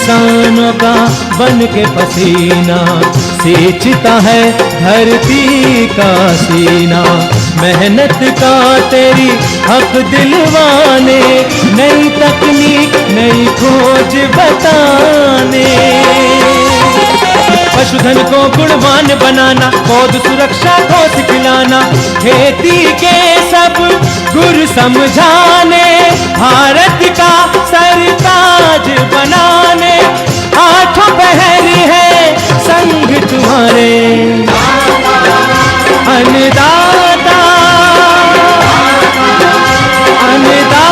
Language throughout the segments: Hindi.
किसानों का बन के पसीना सींचता है धरती का सीना। मेहनत का तेरी हक दिलवाने, नई तकनीक नई खोज बताने। पशुधन को गुणवान बनाना, पौध सुरक्षा को सिखलाना, खेती के सब गुर समझाने, भारत का सरताज बनाने। आठों पहर है संग तुम्हारे अन्नदाता, अन्नदाता।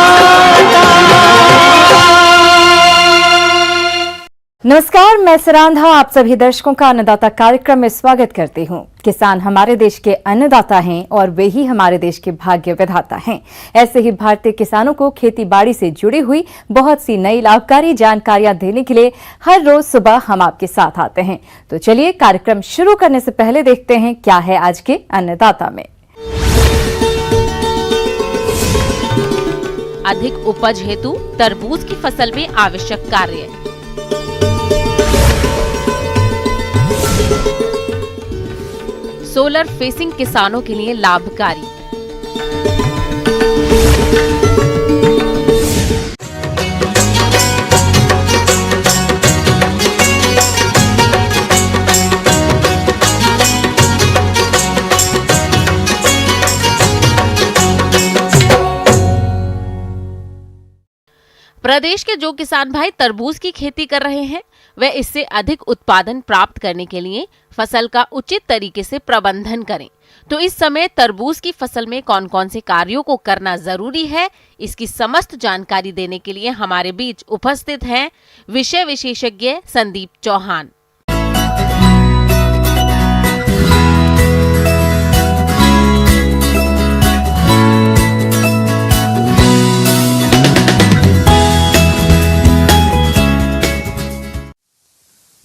नमस्कार, मैं सरांधा आप सभी दर्शकों का अन्नदाता कार्यक्रम में स्वागत करती हूं। किसान हमारे देश के अन्नदाता हैं और वे ही हमारे देश के भाग्य विधाता हैं। ऐसे ही भारतीय किसानों को खेती बाड़ी से जुड़ी हुई बहुत सी नई लाभकारी जानकारियां देने के लिए हर रोज सुबह हम आपके साथ आते हैं। तो चलिए कार्यक्रम शुरू करने से पहले देखते हैं क्या है आज के अन्नदाता में। अधिक उपज हेतु तरबूज की फसल में आवश्यक कार्य। सोलर फेसिंग किसानों के लिए लाभकारी। प्रदेश के जो किसान भाई तरबूज की खेती कर रहे हैं वे इससे अधिक उत्पादन प्राप्त करने के लिए फसल का उचित तरीके से प्रबंधन करें। तो इस समय तरबूज की फसल में कौन कौन से कार्यों को करना जरूरी है, इसकी समस्त जानकारी देने के लिए हमारे बीच उपस्थित हैं विषय विशेषज्ञ संदीप चौहान।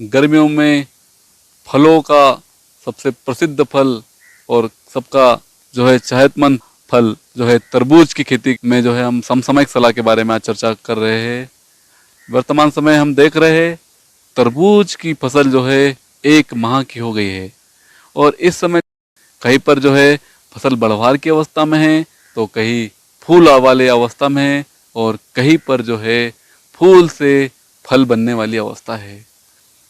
गर्मियों में फलों का सबसे प्रसिद्ध फल और सबका जो है चाहतमंद फल जो है तरबूज की खेती में जो है हम समसामयिक सलाह के बारे में आज चर्चा कर रहे हैं। वर्तमान समय हम देख रहे हैं तरबूज की फसल जो है 1 माह की हो गई है और इस समय कहीं पर जो है फसल बढ़वार की अवस्था में है तो कहीं फूल वाले अवस्था में है और कहीं पर जो है फूल से फल बनने वाली अवस्था है।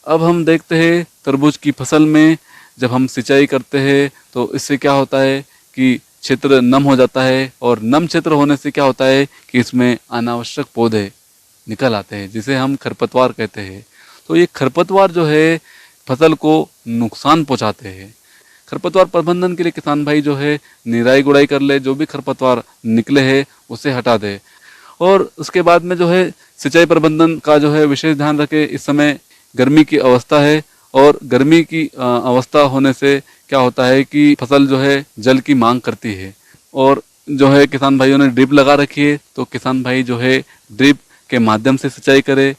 अब हम देखते हैं तरबूज की फसल में जब हम सिंचाई करते हैं तो इससे क्या होता है कि क्षेत्र नम हो जाता है और नम क्षेत्र होने से क्या होता है कि इसमें अनावश्यक पौधे निकल आते हैं जिसे हम खरपतवार कहते हैं। तो ये खरपतवार जो है फसल को नुकसान पहुंचाते हैं। खरपतवार प्रबंधन के लिए किसान भाई जो है निराई गुड़ाई कर ले, जो भी खरपतवार निकले है उसे हटा दे और उसके बाद में जो है सिंचाई प्रबंधन का जो है विशेष ध्यान रखे। इस समय गर्मी की अवस्था है और गर्मी की अवस्था होने से क्या होता है कि फसल जो है जल की मांग करती है और जो है किसान भाइयों ने ड्रिप लगा रखी है तो किसान भाई जो है ड्रिप के माध्यम से सिंचाई करे।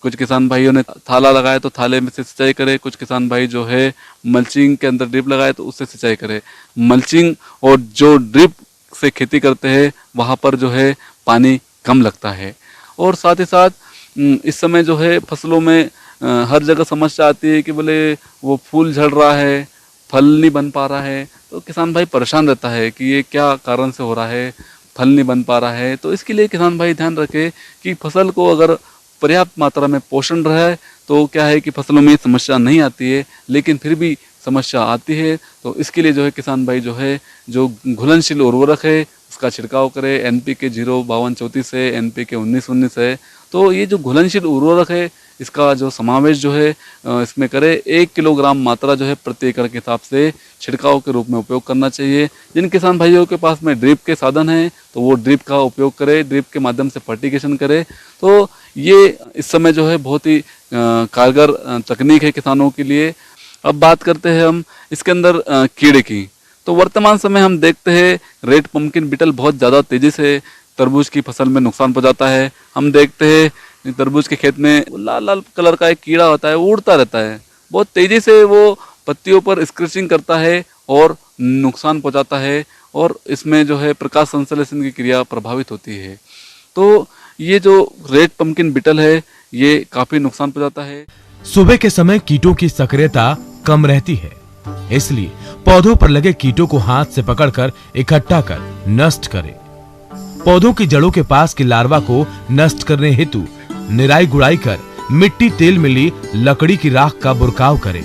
कुछ किसान भाइयों ने थाला लगाया तो थाले में से सिंचाई करे। कुछ किसान भाई जो है मल्चिंग के अंदर ड्रिप लगाए तो उससे सिंचाई करे। मल्चिंग और जो ड्रिप से खेती करते हैं वहाँ पर जो है पानी कम लगता है और साथ ही साथ इस समय जो है फसलों में हर जगह समस्या आती है कि बोले वो फूल झड़ रहा है, फल नहीं बन पा रहा है तो किसान भाई परेशान रहता है कि ये क्या कारण से हो रहा है, फल नहीं बन पा रहा है। तो इसके लिए किसान भाई ध्यान रखे कि फसल को अगर पर्याप्त मात्रा में पोषण रहे तो क्या है कि फसलों में समस्या नहीं आती है, लेकिन फिर भी समस्या आती है। तो इसके लिए जो है किसान भाई जो है जो घुलनशील उर्वरक है उसका छिड़काव करे। NPK 05234 है, NPK 1919 है। तो ये जो घुलनशील उर्वरक है इसका जो समावेश जो है इसमें करे। 1 किलोग्राम मात्रा जो है प्रति एकड़ के हिसाब से छिड़काव के रूप में उपयोग करना चाहिए। जिन किसान भाइयों के पास में ड्रिप के साधन हैं तो वो ड्रिप का उपयोग करे, ड्रिप के माध्यम से फर्टिगेशन करे। तो ये इस समय जो है बहुत ही कारगर तकनीक है किसानों के लिए। अब बात करते हैं हम इसके अंदर कीड़े की। तो वर्तमान समय हम देखते हैं रेड पम्पकिन बीटल बहुत ज़्यादा तेज़ी से तरबूज की फसल में नुकसान पहुंचाता है। हम देखते हैं तरबूज के खेत में लाल लाल कलर का एक कीड़ा होता है, उड़ता रहता है, बहुत तेज़ी से वो पत्तियों पर स्क्रैचिंग करता है और नुकसान पहुंचाता है और इसमें जो है प्रकाश संश्लेषण की क्रिया प्रभावित होती है। तो ये जो रेड पम्पकिन बीटल है ये काफी नुकसान पहुंचाता है। सुबह के समय कीटों की सक्रियता कम रहती है, इसलिए पौधों पर लगे कीटों को हाथ से पकड़कर इकट्ठा कर नष्ट करें। पौधों की जड़ों के पास की लार्वा को नष्ट करने हेतु निराई गुड़ाई कर मिट्टी तेल मिली लकड़ी की राख का बुरकाव करें।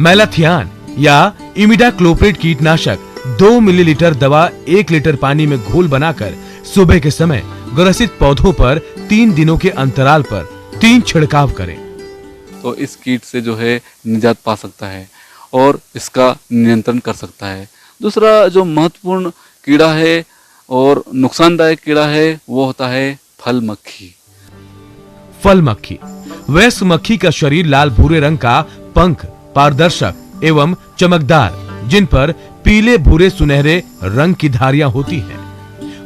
मैलाथियान या इमिडाक्लोप्रिड कीटनाशक 2 मिलीलीटर दवा 1 लीटर पानी में घोल बनाकर सुबह के समय ग्रसित पौधों पर 3 दिनों के अंतराल पर 3 छिड़काव करें। तो इस कीट से जो है निजात पा सकता है और इसका नियंत्रण कर सकता है। दूसरा जो महत्वपूर्ण कीड़ा है और नुकसानदायक कीड़ा है वो होता है फल मक्खी। फल मक्खी वयस्क मक्खी का शरीर लाल भूरे रंग का, पंख पारदर्शक एवं चमकदार, जिन पर पीले भूरे सुनहरे रंग की धारियां होती हैं।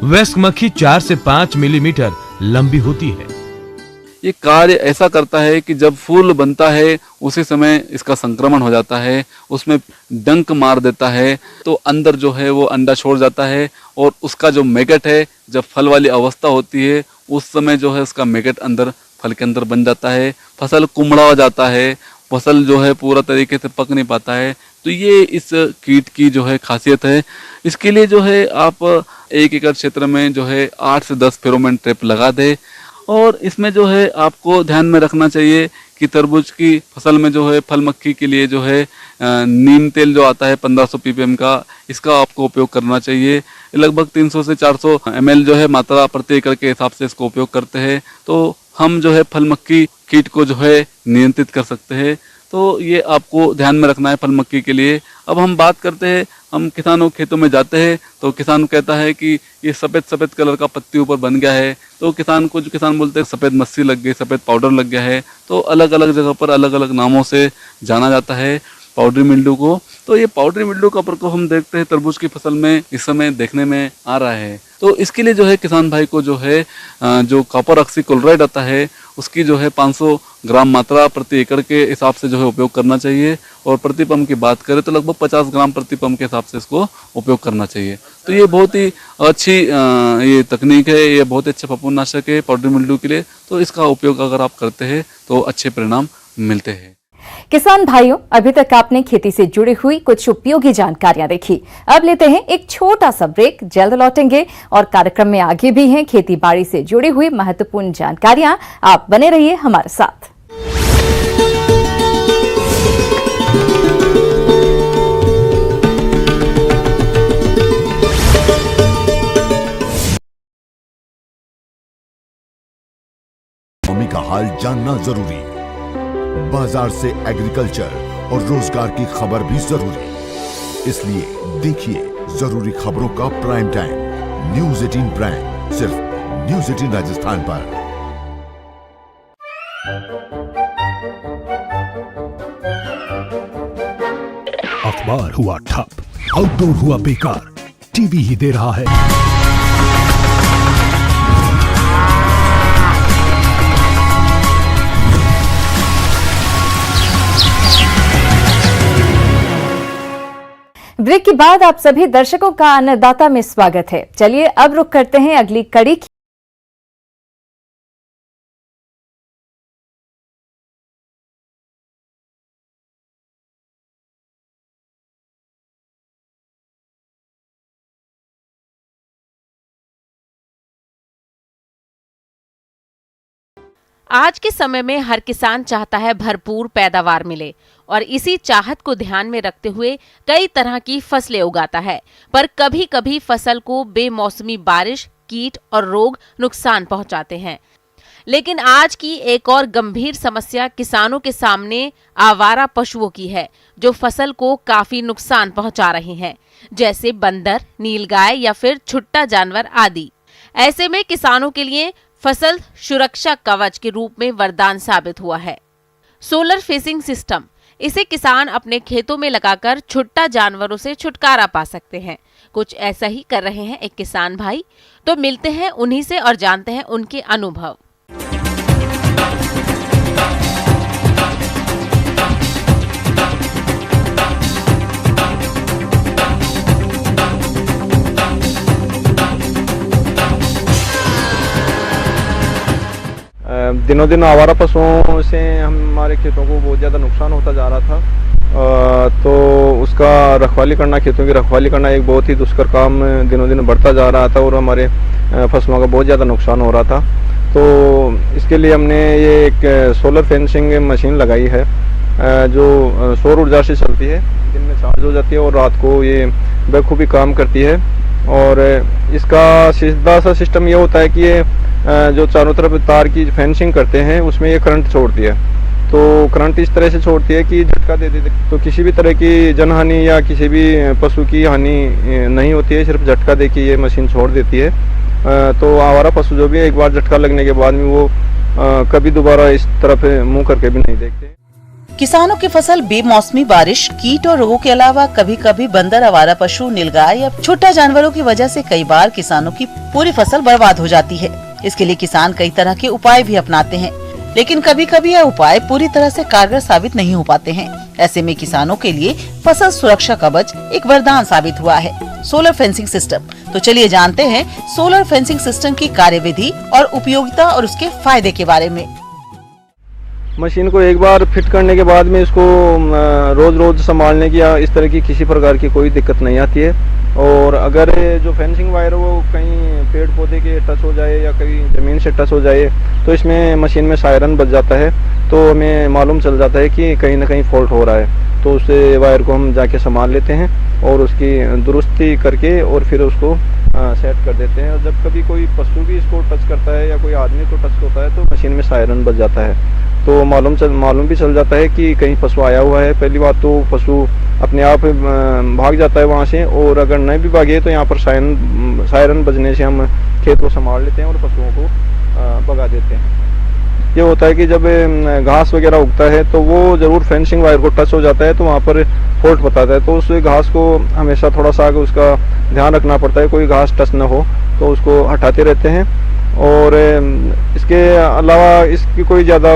वयस्क मक्खी 4 से 5 मिलीमीटर लंबी होती है। ये कार्य ऐसा करता है कि जब फूल बनता है उसी समय इसका संक्रमण हो जाता है, उसमें डंक मार देता है, तो अंदर जो है वो अंडा छोड़ जाता है और उसका जो मैगट है, जब फल वाली अवस्था होती है उस समय जो है उसका मैगट अंदर फल के अंदर बन जाता है, फसल कुमड़ा हो जाता है, फसल जो है पूरा तरीके से पक नहीं पाता है। तो ये इस कीट की जो है खासियत है। इसके लिए जो है आप 1 एकड़ क्षेत्र में जो है 8 से 10 फेरोमोन ट्रैप लगा दे। और इसमें जो है आपको ध्यान में रखना चाहिए कि तरबूज की फसल में जो है फल मक्खी के लिए जो है नीम तेल जो आता है 1500 ppm का, इसका आपको उपयोग करना चाहिए। लगभग 300 से 400 ml जो है मात्रा प्रति एकड़ के हिसाब से इसको उपयोग करते हैं, तो हम जो है फल मक्खी कीट को जो है नियंत्रित कर सकते हैं। तो ये आपको ध्यान में रखना है फल मक्खी के लिए। अब हम बात करते हैं, हम किसानों खेतों में जाते हैं तो किसान कहता है कि ये सफ़ेद सफ़ेद कलर का पत्ती ऊपर बन गया है, तो किसान बोलते हैं सफ़ेद मस्सी लग गई, सफ़ेद पाउडर लग गया है। तो अलग अलग जगह पर अलग अलग नामों से जाना जाता है पाउडरी मिल्ड्यू को। तो ये पाउडरी मिल्ड्यू का प्रकोप हम देखते हैं तरबूज की फसल में इस समय देखने में आ रहा है। तो इसके लिए जो है किसान भाई को जो है जो कॉपर ऑक्सीक्लोराइड आता है उसकी जो है 500 ग्राम मात्रा प्रति एकड़ के हिसाब से जो है उपयोग करना चाहिए। और प्रति पंप की बात करें तो लगभग 50 ग्राम प्रति पंप के हिसाब से इसको उपयोग करना चाहिए। तो ये बहुत ही अच्छी ये तकनीक है, ये बहुत अच्छा फफूंदनाशक है पाउडरी मिल्ड्यू के लिए। तो इसका उपयोग अगर आप करते हैं तो अच्छे परिणाम मिलते हैं। किसान भाइयों, अभी तक आपने खेती से जुड़ी हुई कुछ उपयोगी जानकारियां देखी। अब लेते हैं एक छोटा सा ब्रेक, जल्द लौटेंगे और कार्यक्रम में आगे भी हैं खेती बाड़ी से जुड़ी हुई महत्वपूर्ण जानकारियां। आप बने रहिए हमारे साथ। इकोनॉमी का हाल जानना जरूरी, बाजार से एग्रीकल्चर और रोजगार की खबर भी जरूरी। इसलिए देखिए जरूरी खबरों का प्राइम टाइम न्यूज़ 18 प्राइम, सिर्फ न्यूज़ 18 राजस्थान पर। अखबार हुआ ठप, आउटडोर हुआ बेकार, टीवी ही दे रहा है। ब्रेक के बाद आप सभी दर्शकों का अन्नदाता में स्वागत है। चलिए अब रुक करते हैं अगली कड़ी की। आज के समय में हर किसान चाहता है भरपूर पैदावार मिले और इसी चाहत को ध्यान में रखते हुए कई तरह की फसलें उगाता है। पर कभी कभी फसल को बेमौसमी बारिश, कीट और रोग नुकसान पहुंचाते हैं। लेकिन आज की एक और गंभीर समस्या किसानों के सामने आवारा पशुओं की है, जो फसल को काफी नुकसान पहुंचा रहे हैं, जैसे बंदर, नीलगाय या फिर छुट्टा जानवर आदि। ऐसे में किसानों के लिए फसल सुरक्षा कवच के रूप में वरदान साबित हुआ है सोलर फेसिंग सिस्टम। इसे किसान अपने खेतों में लगाकर छुट्टा जानवरों से छुटकारा पा सकते हैं। कुछ ऐसा ही कर रहे हैं एक किसान भाई। तो मिलते हैं उन्हीं से और जानते हैं उनके अनुभव। दिनों दिन आवारा पशुओं से हमारे खेतों को बहुत ज़्यादा नुकसान होता जा रहा था। तो उसका रखवाली करना, खेतों की रखवाली करना एक बहुत ही दुष्कर काम दिनों दिन बढ़ता जा रहा था और हमारे फसलों का बहुत ज़्यादा नुकसान हो रहा था। तो इसके लिए हमने ये एक सोलर फेंसिंग मशीन लगाई है जो सौर ऊर्जा से चलती है, दिन में चार्ज हो जाती है और रात को ये बखूबी काम करती है। और इसका सीधा सा सिस्टम ये होता है कि ये जो चारों तरफ तार की फेंसिंग करते हैं उसमें ये करंट छोड़ती है। तो करंट इस तरह से छोड़ती है कि झटका दे देती है, तो किसी भी तरह की जनहानि या किसी भी पशु की हानि नहीं होती है, सिर्फ झटका दे के ये मशीन छोड़ देती है। तो आवारा पशु जो भी है, एक बार झटका लगने के बाद में वो कभी दोबारा इस तरफ मुंह करके भी नहीं देखते। किसानों की फसल बेमौसमी बारिश, कीट और रोगों के अलावा कभी कभी बंदर, आवारा पशु, नीलगाय या छोटा जानवरों की वजह से कई बार किसानों की पूरी फसल बर्बाद हो जाती है। इसके लिए किसान कई तरह के उपाय भी अपनाते हैं, लेकिन कभी कभी यह उपाय पूरी तरह से कारगर साबित नहीं हो पाते हैं। ऐसे में किसानों के लिए फसल सुरक्षा कवच एक वरदान साबित हुआ है, सोलर फेंसिंग सिस्टम। तो चलिए जानते हैं सोलर फेंसिंग सिस्टम की कार्यविधि और उपयोगिता और उसके फायदे के बारे में। मशीन को एक बार फिट करने के बाद में इसको रोज रोज संभालने की या इस तरह की किसी प्रकार की कोई दिक्कत नहीं आती है। और अगर जो फेंसिंग वायर वो कहीं पेड़ पौधे के टच हो जाए या कहीं ज़मीन से टच हो जाए तो इसमें मशीन में सायरन बज जाता है, तो हमें मालूम चल जाता है कि कहीं ना कहीं फॉल्ट हो रहा है। तो उस वायर को हम जाके संभाल लेते हैं और उसकी दुरुस्ती करके और फिर उसको सेट कर देते हैं। और जब कभी कोई पशु भी इसको टच करता है या कोई आदमी को टच होता है तो मशीन में सायरन बज जाता है, तो मालूम भी चल जाता है कि कहीं पशु आया हुआ है। पहली बात तो पशु अपने आप भाग जाता है वहाँ से, और अगर नहीं भी भागे तो यहाँ पर सायरन बजने से हम खेत को संभाल लेते हैं और पशुओं को भगा देते हैं। ये होता है कि जब घास वगैरह उगता है तो वो ज़रूर फेंसिंग वायर को टच हो जाता है तो वहाँ पर फॉल्ट बताता है, तो उस घास को हमेशा थोड़ा सा उसका ध्यान रखना पड़ता है, कोई घास टच ना हो तो उसको हटाते रहते हैं। और इसके अलावा इसकी कोई ज़्यादा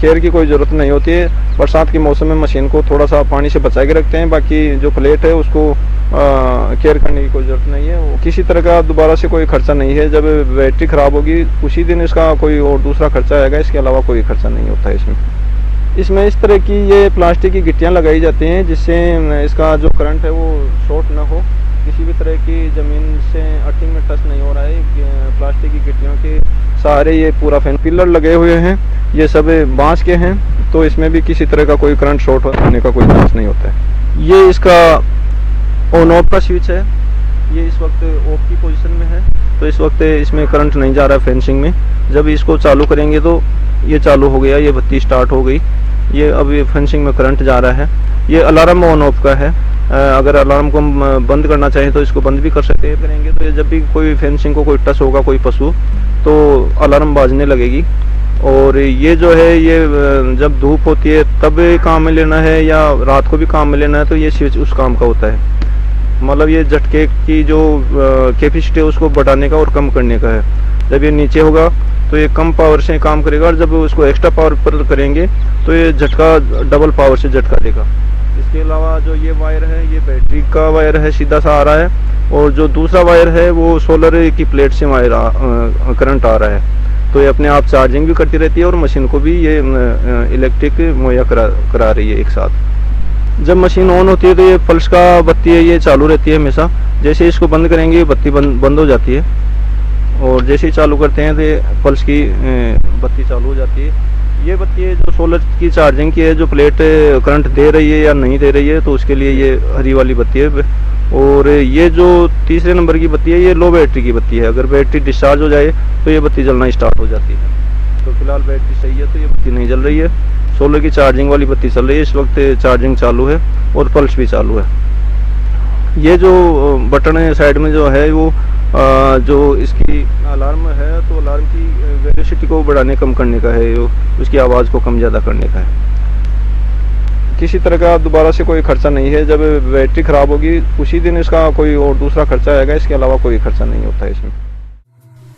केयर की कोई ज़रूरत नहीं होती है। बरसात के मौसम में मशीन को थोड़ा सा पानी से बचा के रखते हैं, बाकी जो प्लेट है उसको केयर करने की कोई ज़रूरत नहीं है। किसी तरह का दोबारा से कोई खर्चा नहीं है। जब बैटरी ख़राब होगी उसी दिन इसका कोई और दूसरा खर्चा आएगा, इसके अलावा कोई खर्चा नहीं होता है इसमें इस तरह की ये प्लास्टिक की गिट्टियाँ लगाई जाती हैं जिससे इसका जो करंट है वो शॉर्ट ना हो, किसी भी तरह की ज़मीन से अर्थिंग में टच नहीं हो रहा है। प्लास्टिक की गिट्टियों के सहारे ये पूरा फैन पिलर लगे हुए हैं, ये सब बांस के हैं, तो इसमें भी किसी तरह का कोई करंट शॉर्ट होने का कोई चांस नहीं होता है। ये इसका ऑन ऑफ का स्विच है, ये इस वक्त ऑफ की पोजीशन में है, तो इस वक्त इसमें करंट नहीं जा रहा है फेंसिंग में। जब इसको चालू करेंगे तो ये चालू हो गया, ये बत्ती स्टार्ट हो गई, ये अब ये फेंसिंग में करंट जा रहा है। ये अलार्म ऑन ऑफ का है, अगर अलार्म को हम बंद करना चाहें तो इसको बंद भी कर सकते हैं। करेंगे तो ये जब भी कोई फेंसिंग को कोई टच होगा कोई पशु तो अलार्म बाजने लगेगी। और ये जो है ये जब धूप होती है तब काम में लेना है या रात को भी काम में लेना है तो ये स्विच उस काम का होता है। मतलब ये झटके की जो कैपेसिटी है उसको बढ़ाने का और कम करने का है। जब ये नीचे होगा तो ये कम पावर से काम करेगा, और जब उसको एक्स्ट्रा पावर पर करेंगे तो ये झटका डबल पावर से झटका देगा। इसके अलावा जो ये वायर है ये बैटरी का वायर है, सीधा सा आ रहा है, और जो दूसरा वायर है वो सोलर की प्लेट से वायर करंट आ रहा है, तो ये अपने आप चार्जिंग भी करती रहती है और मशीन को भी ये इलेक्ट्रिक मुहैया करा रही है एक साथ। जब मशीन ऑन होती है तो ये पल्स का बत्ती है ये चालू रहती है हमेशा। जैसे इसको बंद करेंगे ये बत्ती बंद हो जाती है, और जैसे ही चालू करते हैं तो ये पल्स की बत्ती चालू हो जाती है। ये बत्ती है जो सोलर की चार्जिंग की है, जो प्लेट करंट दे रही है या नहीं दे रही है तो उसके लिए ये हरी वाली बत्ती है। और ये जो तीसरे नंबर की बत्ती है ये लो बैटरी की बत्ती है, अगर बैटरी डिस्चार्ज हो जाए तो ये बत्ती जलना स्टार्ट हो जाती है। तो फिलहाल बैटरी सही है तो ये बत्ती नहीं जल रही है, सोलर की चार्जिंग वाली बत्ती चल रही है। इस वक्त चार्जिंग चालू है और पल्स भी चालू है। ये जो बटन है साइड में जो है वो जो इसकी अलार्म है तो अलार्म की वेलोसिटी को बढ़ाने कम करने का है, उसकी आवाज़ को कम ज़्यादा करने का है। किसी तरह का दोबारा से कोई खर्चा नहीं है। जब बैटरी ख़राब होगी उसी दिन इसका कोई और दूसरा खर्चा आएगा, इसके अलावा कोई खर्चा नहीं होता है इसमें।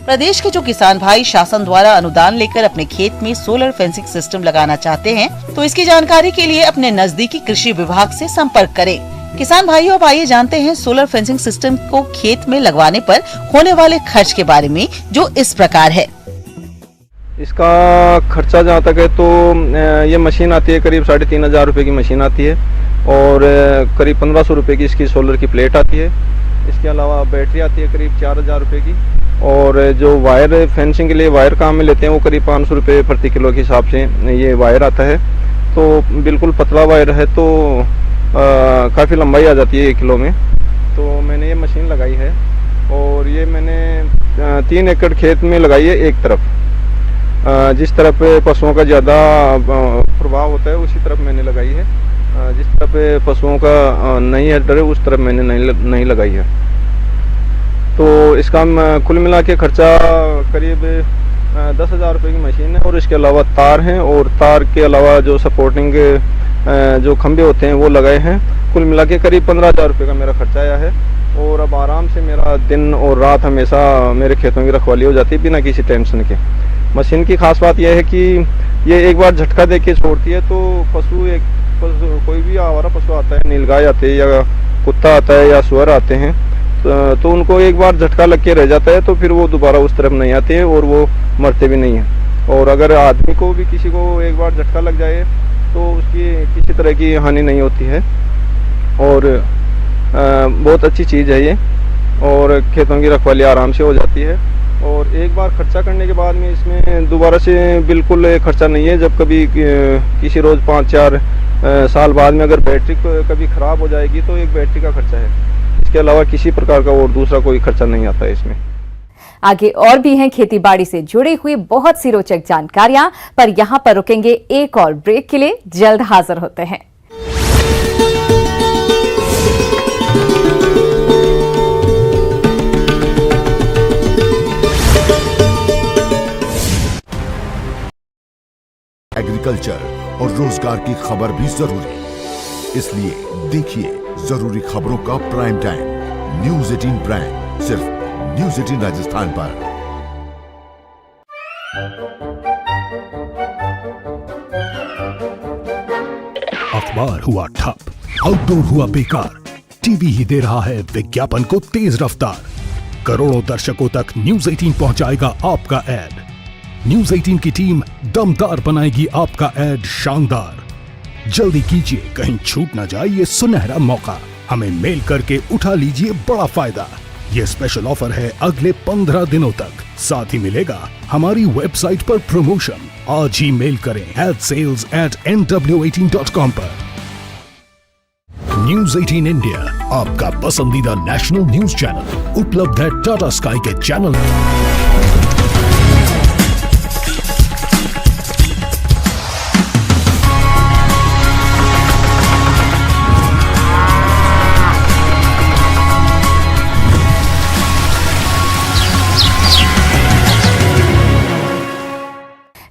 प्रदेश के जो किसान भाई शासन द्वारा अनुदान लेकर अपने खेत में सोलर फेंसिंग सिस्टम लगाना चाहते हैं तो इसकी जानकारी के लिए अपने नजदीकी कृषि विभाग से संपर्क करें। किसान भाइयों अब आइए जानते हैं सोलर फेंसिंग सिस्टम को खेत में लगवाने पर होने वाले खर्च के बारे में, जो इस प्रकार है। इसका खर्चा जहाँ तक है तो ये मशीन आती है करीब 3,500 रुपये की मशीन आती है और करीब 1,500 रुपये की इसकी सोलर की प्लेट आती है। इसके अलावा बैटरी आती है करीब 4,000 रुपये की और जो वायर फेंसिंग के लिए वायर काम में लेते हैं वो करीब 500 रुपये प्रति किलो के हिसाब से ये वायर आता है। तो बिल्कुल पतला वायर है तो काफ़ी लंबाई आ जाती है 1 किलो में। तो मैंने ये मशीन लगाई है और ये मैंने 3 एकड़ खेत में लगाई है एक तरफ। जिस तरफ पशुओं का ज़्यादा प्रभाव होता है उसी तरफ मैंने लगाई है, जिस तरफ पशुओं का नहीं है डर उस तरफ मैंने नहीं लगाई है। तो इसका कुल मिला के खर्चा करीब 10,000 रुपये की मशीन है और इसके अलावा तार हैं और तार के अलावा जो सपोर्टिंग जो खंभे होते हैं वो लगाए हैं। कुल मिला के करीब 15,000 रुपये का मेरा खर्चा आया है और अब आराम से मेरा दिन और रात हमेशा मेरे खेतों की रखवाली हो जाती है बिना किसी टेंशन के। मशीन की खास बात यह है कि ये एक बार झटका दे के छोड़ती है तो कोई भी आवारा पशु आता है, नीलगाय आते हैं या कुत्ता आता है या सुअर आते हैं तो उनको एक बार झटका लग के रह जाता है तो फिर वो दोबारा उस तरफ नहीं आते हैं और वो मरते भी नहीं हैं। और अगर आदमी को भी किसी को एक बार झटका लग जाए तो उसकी किसी तरह की हानि नहीं होती है और बहुत अच्छी चीज़ है ये और खेतों की रखवाली आराम से हो जाती है। और एक बार खर्चा करने के बाद में इसमें दोबारा से बिल्कुल खर्चा नहीं है। जब कभी किसी रोज़ 5-4 साल बाद में अगर बैटरी कभी ख़राब हो जाएगी तो एक बैटरी का खर्चा है, इसके अलावा किसी प्रकार का और दूसरा कोई खर्चा नहीं आता है इसमें। आगे और भी हैं खेतीबाड़ी से जुड़ी हुई बहुत सी रोचक जानकारियां, पर यहां पर रुकेंगे एक और ब्रेक के लिए। जल्द हाजिर होते हैं। एग्रीकल्चर और रोजगार की खबर भी जरूरी, इसलिए देखिए जरूरी खबरों का प्राइम टाइम न्यूज़ 18 प्राइम, सिर्फ न्यूज़ 18 राजस्थान पर। अखबार हुआ ठप, आउटडोर हुआ बेकार, टीवी ही दे रहा है विज्ञापन को तेज रफ्तार। करोड़ों दर्शकों तक न्यूज़ 18 पहुंचाएगा आपका ऐड। न्यूज़ 18 की टीम दमदार बनाएगी आपका ऐड शानदार। जल्दी कीजिए, कहीं छूट ना जाए ये सुनहरा मौका। हमें मेल करके उठा लीजिए बड़ा फायदा। ये स्पेशल ऑफर है अगले 15 दिनों तक। साथ ही मिलेगा हमारी वेबसाइट पर प्रमोशन। आज ही मेल करें adsales@nw18.com पर। न्यूज़ 18 इंडिया, आपका पसंदीदा नेशनल न्यूज चैनल, उपलब्ध है टाटा स्काई के चैनल।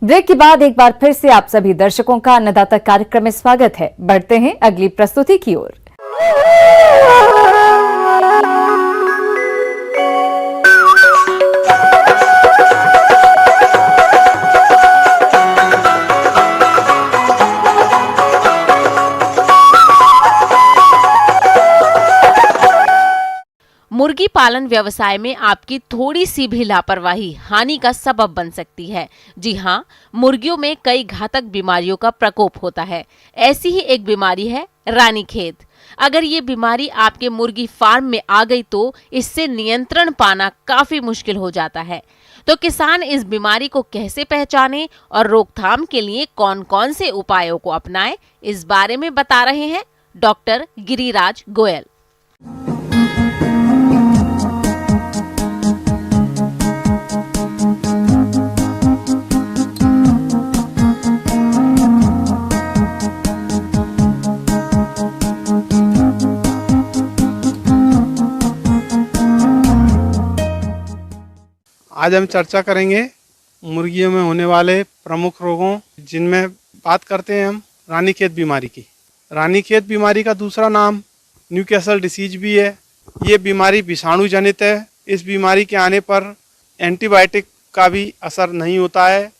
ब्रेक के बाद एक बार फिर से आप सभी दर्शकों का अन्नदाता कार्यक्रम में स्वागत है। बढ़ते हैं अगली प्रस्तुति की ओर। मुर्गी पालन व्यवसाय में आपकी थोड़ी सी भी लापरवाही हानि का सबब बन सकती है। जी हाँ, मुर्गियों में कई घातक बीमारियों का प्रकोप होता है। ऐसी ही एक बीमारी है रानीखेत। अगर ये बीमारी आपके मुर्गी फार्म में आ गई तो इससे नियंत्रण पाना काफी मुश्किल हो जाता है। तो किसान इस बीमारी को कैसे पहचाने और रोकथाम के लिए कौन कौन से उपायों को अपनाएं, इस बारे में बता रहे हैं डॉक्टर गिरिराज गोयल। आज हम चर्चा करेंगे मुर्गियों में होने वाले प्रमुख रोगों, जिनमें बात करते हैं हम रानीखेत बीमारी की। रानीखेत बीमारी का दूसरा नाम न्यूकैसल डिसीज भी है। ये बीमारी विषाणु जनित है। इस बीमारी के आने पर एंटीबायोटिक का भी असर नहीं होता है।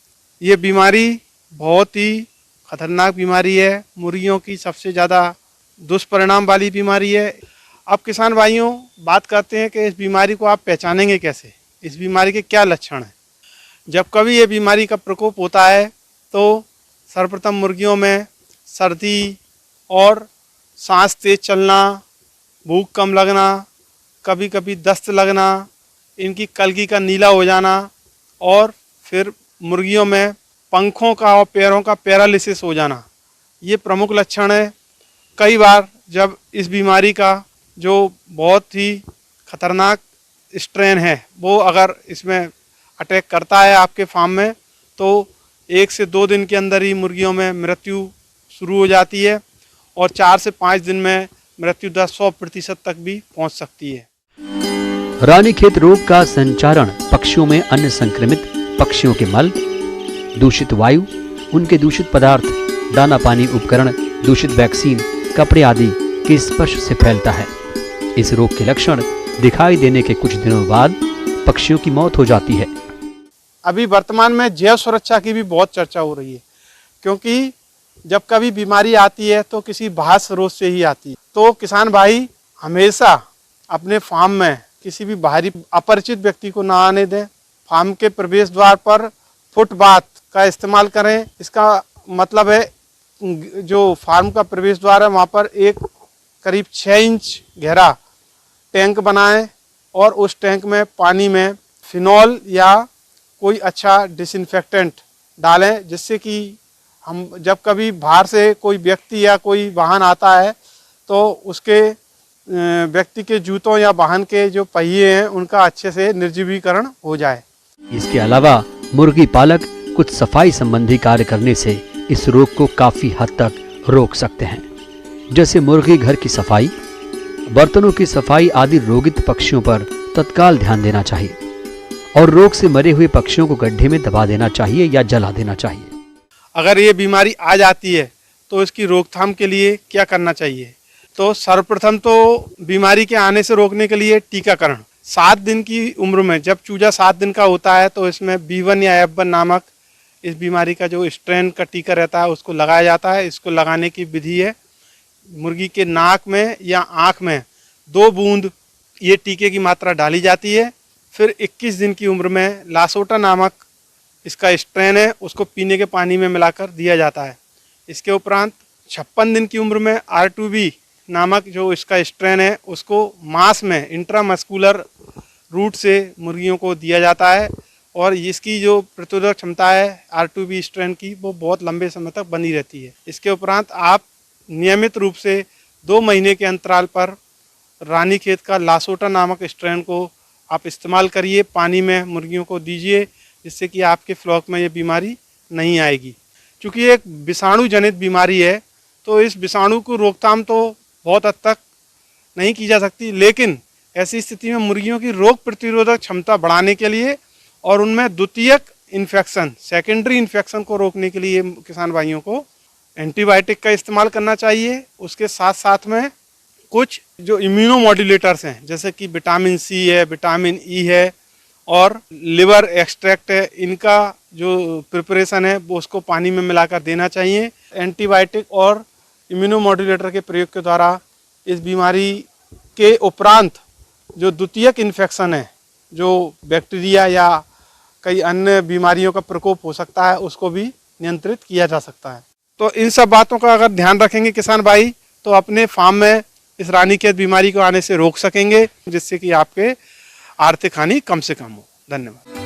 ये बीमारी बहुत ही खतरनाक बीमारी है, मुर्गियों की सबसे ज़्यादा दुष्परिणाम वाली बीमारी है। अब किसान भाइयों, बात करते हैं कि इस बीमारी को आप पहचानेंगे कैसे, इस बीमारी के क्या लक्षण हैं। जब कभी ये बीमारी का प्रकोप होता है तो सर्वप्रथम मुर्गियों में सर्दी और सांस तेज चलना, भूख कम लगना, कभी कभी दस्त लगना, इनकी कलगी का नीला हो जाना और फिर मुर्गियों में पंखों का और पैरों का पैरालिसिस हो जाना, ये प्रमुख लक्षण है। कई बार जब इस बीमारी का जो बहुत ही खतरनाक स्ट्रेन है वो अगर इसमें अटैक करता है आपके फार्म में तो 1 से 2 दिन के अंदर ही मुर्गियों में मृत्यु शुरू हो जाती है और 4 से 5 दिन में मृत्यु दर 100% तक भी पहुंच सकती है। रानीखेत रोग का संचारण पक्षियों में अन्य संक्रमित पक्षियों के मल, दूषित वायु, उनके दूषित पदार्थ, दाना पानी उपकरण, दूषित वैक्सीन, कपड़े आदि के स्पर्श से फैलता है। इस रोग के लक्षण दिखाई देने के कुछ दिनों बाद पक्षियों की मौत हो जाती है। अभी वर्तमान में जैव सुरक्षा की भी बहुत चर्चा हो रही है, क्योंकि जब कभी बीमारी आती है तो किसी बाह्य स्रोत से ही आती है। तो किसान भाई हमेशा अपने फार्म में किसी भी बाहरी अपरिचित व्यक्ति को ना आने दें। फार्म के प्रवेश द्वार पर फुटपाथ का इस्तेमाल करें। इसका मतलब है जो फार्म का प्रवेश द्वार है वहाँ पर एक करीब 6 इंच गहरा टैंक बनाएं और उस टैंक में पानी में फिनॉल या कोई अच्छा डिसइंफेक्टेंट डालें, जिससे कि हम जब कभी बाहर से कोई व्यक्ति या कोई वाहन आता है तो उसके व्यक्ति के जूतों या वाहन के जो पहिए हैं उनका अच्छे से निर्जीवीकरण हो जाए। इसके अलावा मुर्गी पालक कुछ सफाई संबंधी कार्य करने से इस रोग को काफी हद तक रोक सकते हैं, जैसे मुर्गी घर की सफाई, बर्तनों की सफाई आदि। रोगित पक्षियों पर तत्काल ध्यान देना चाहिए और रोग से मरे हुए पक्षियों को गड्ढे में दबा देना चाहिए या जला देना चाहिए। अगर ये बीमारी आ जाती है तो इसकी रोकथाम के लिए क्या करना चाहिए? तो सर्वप्रथम तो बीमारी के आने से रोकने के लिए टीकाकरण। 7 दिन की उम्र में जब चूजा 7 दिन का होता है तो इसमें B1 या F1 नामक इस बीमारी का जो स्ट्रेन का टीका रहता है उसको लगाया जाता है। इसको लगाने की विधि है, मुर्गी के नाक में या आँख में 2 बूंद ये टीके की मात्रा डाली जाती है। फिर 21 दिन की उम्र में लासोटा नामक इसका स्ट्रेन है, उसको पीने के पानी में मिलाकर दिया जाता है। इसके उपरांत 56 दिन की उम्र में R2B नामक जो इसका स्ट्रेन है उसको मांस में इंट्रामस्कुलर रूट से मुर्गियों को दिया जाता है और इसकी जो प्रतिरोधक क्षमता है R2B स्ट्रेन की वो बहुत लंबे समय तक बनी रहती है। इसके उपरांत आप नियमित रूप से 2 महीने के अंतराल पर रानीखेत का लासोटा नामक स्ट्रेन को आप इस्तेमाल करिए, पानी में मुर्गियों को दीजिए, जिससे कि आपके फ्लॉक में ये बीमारी नहीं आएगी। चूँकि एक विषाणु जनित बीमारी है तो इस विषाणु को रोकथाम तो बहुत हद तक नहीं की जा सकती, लेकिन ऐसी स्थिति में मुर्गियों की रोग प्रतिरोधक क्षमता बढ़ाने के लिए और उनमें द्वितीयक इन्फेक्शन, सेकेंडरी इन्फेक्शन को रोकने के लिए किसान भाइयों को एंटीबायोटिक का इस्तेमाल करना चाहिए। उसके साथ साथ में कुछ जो इम्यूनोमॉड्यूलेटर्स हैं जैसे कि विटामिन C है, विटामिन E है और लिवर एक्सट्रैक्ट है, इनका जो प्रिपरेशन है वो उसको पानी में मिलाकर देना चाहिए। एंटीबायोटिक और इम्यूनोमॉड्यूलेटर के प्रयोग के द्वारा इस बीमारी के उपरांत जो द्वितीयक इन्फेक्शन है, जो बैक्टीरिया या कई अन्य बीमारियों का प्रकोप हो सकता है, उसको भी नियंत्रित किया जा सकता है। तो इन सब बातों का अगर ध्यान रखेंगे किसान भाई तो अपने फार्म में इस रानीखेत बीमारी को आने से रोक सकेंगे, जिससे कि आपके आर्थिक हानि कम से कम हो। धन्यवाद।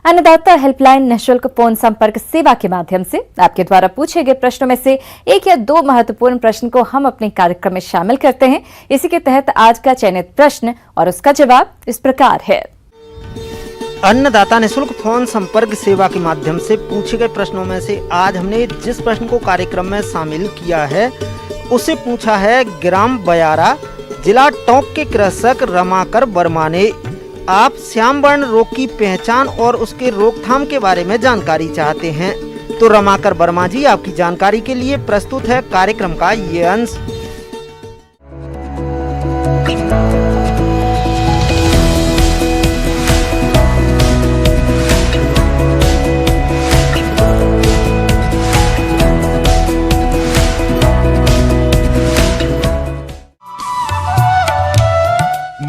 अन्नदाता हेल्पलाइन निःशुल्क फोन संपर्क सेवा के माध्यम से आपके द्वारा पूछे गए प्रश्नों में से 1 या 2 महत्वपूर्ण प्रश्न को हम अपने कार्यक्रम में शामिल करते हैं। इसी के तहत आज का चयनित प्रश्न और उसका जवाब इस प्रकार है। अन्नदाता निःशुल्क फोन संपर्क सेवा के माध्यम से पूछे गए प्रश्नों में से आज हमने जिस प्रश्न को कार्यक्रम में शामिल किया है उसे पूछा है ग्राम बयारा, जिला टोंक के कृषक रमाकर वर्मा ने। आप श्याम वर्ण रोग की पहचान और उसके रोकथाम के बारे में जानकारी चाहते हैं तो रमाकर वर्मा जी आपकी जानकारी के लिए प्रस्तुत है कार्यक्रम का ये अंश।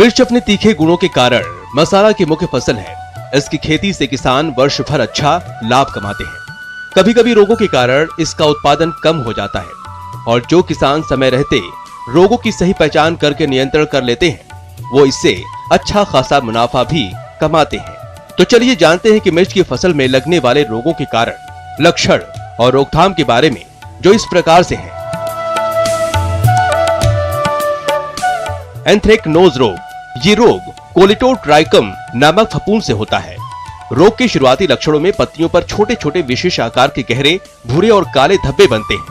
मिर्च अपने तीखे गुणों के कारण मसाला की मुख्य फसल है। इसकी खेती से किसान वर्ष भर अच्छा लाभ कमाते हैं। कभी कभी रोगों के कारण इसका उत्पादन कम हो जाता है और जो किसान समय रहते रोगों की सही पहचान करके नियंत्रण कर लेते हैं वो इससे अच्छा खासा मुनाफा भी कमाते हैं। तो चलिए जानते हैं कि मिर्च की फसल में लगने वाले रोगों के कारण, लक्षण और रोकथाम के बारे में, जो इस प्रकार से है। एंथ्रेक्नोज रोग, ये रोग कोलिटोट्राइकम नामक फफूंद से होता है। रोग के शुरुआती लक्षणों में पत्तियों पर छोटे छोटे विशेष आकार के गहरे भूरे और काले धब्बे बनते हैं।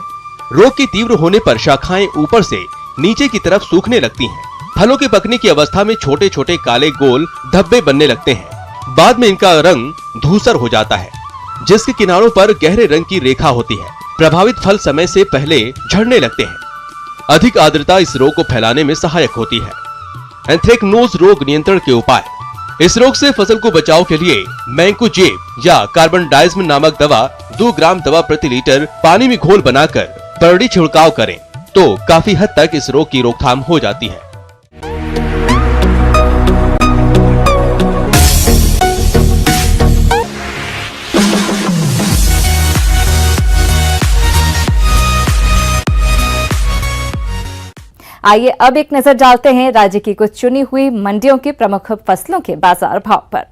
रोग के तीव्र होने पर शाखाएं ऊपर से नीचे की तरफ सूखने लगती हैं। फलों के पकने की अवस्था में छोटे छोटे काले गोल धब्बे बनने लगते हैं। बाद में इनका रंग धूसर हो जाता है, जिसके किनारों पर गहरे रंग की रेखा होती है। प्रभावित फल समय से पहले झड़ने लगते हैं। अधिक आर्द्रता इस रोग को फैलाने में सहायक होती है। एंथ्रेक्नोज रोग नियंत्रण के उपाय। इस रोग से फसल को बचाव के लिए मैंकोजेब या कार्बनडाइज्म नामक दवा 2 ग्राम दवा प्रति लीटर पानी में घोल बनाकर परड़ी छिड़काव करें तो काफी हद तक इस रोग की रोकथाम हो जाती है। आइए अब एक नजर डालते हैं राज्य की कुछ चुनी हुई मंडियों की प्रमुख फसलों के बाजार भाव पर।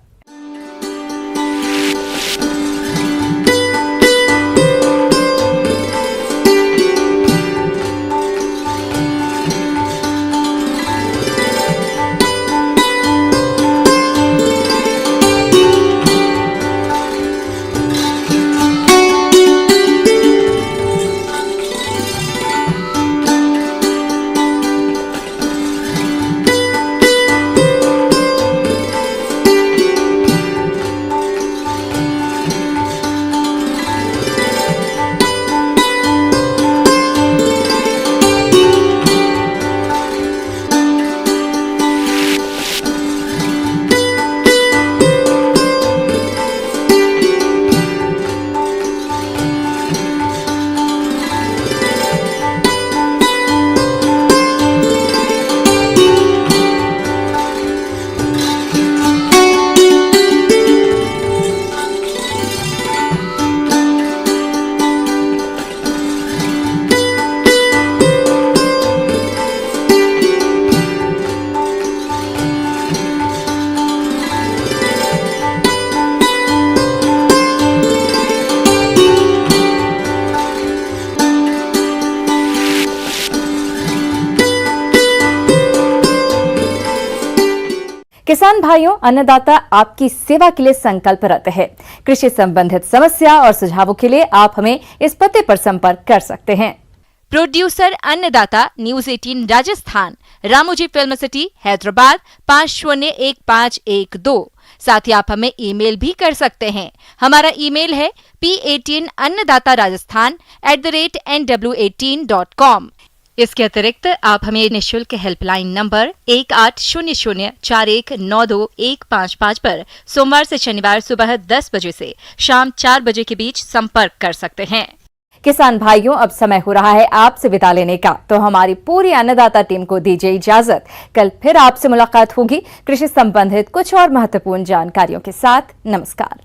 किसान भाइयों, अन्नदाता आपकी सेवा के लिए संकल्परत है। कृषि संबंधित समस्या और सुझावों के लिए आप हमें इस पते पर संपर्क कर सकते हैं। प्रोड्यूसर अन्नदाता, news 18 Rajasthan, Ramoji film city, Hyderabad 501512। साथ ही आप हमें ईमेल भी कर सकते हैं। हमारा ईमेल है p18annadatarajasthan@nw18.com। इसके अतिरिक्त आप हमें निःशुल्क हेल्पलाइन नंबर 18004192-155 पर सोमवार से शनिवार सुबह 10 बजे से शाम 4 बजे के बीच संपर्क कर सकते हैं। किसान भाइयों, अब समय हो रहा है आपसे विदा लेने का, तो हमारी पूरी अन्नदाता टीम को दीजिए इजाजत। कल फिर आपसे मुलाकात होगी कृषि संबंधित कुछ और महत्वपूर्ण जानकारियों के साथ। नमस्कार।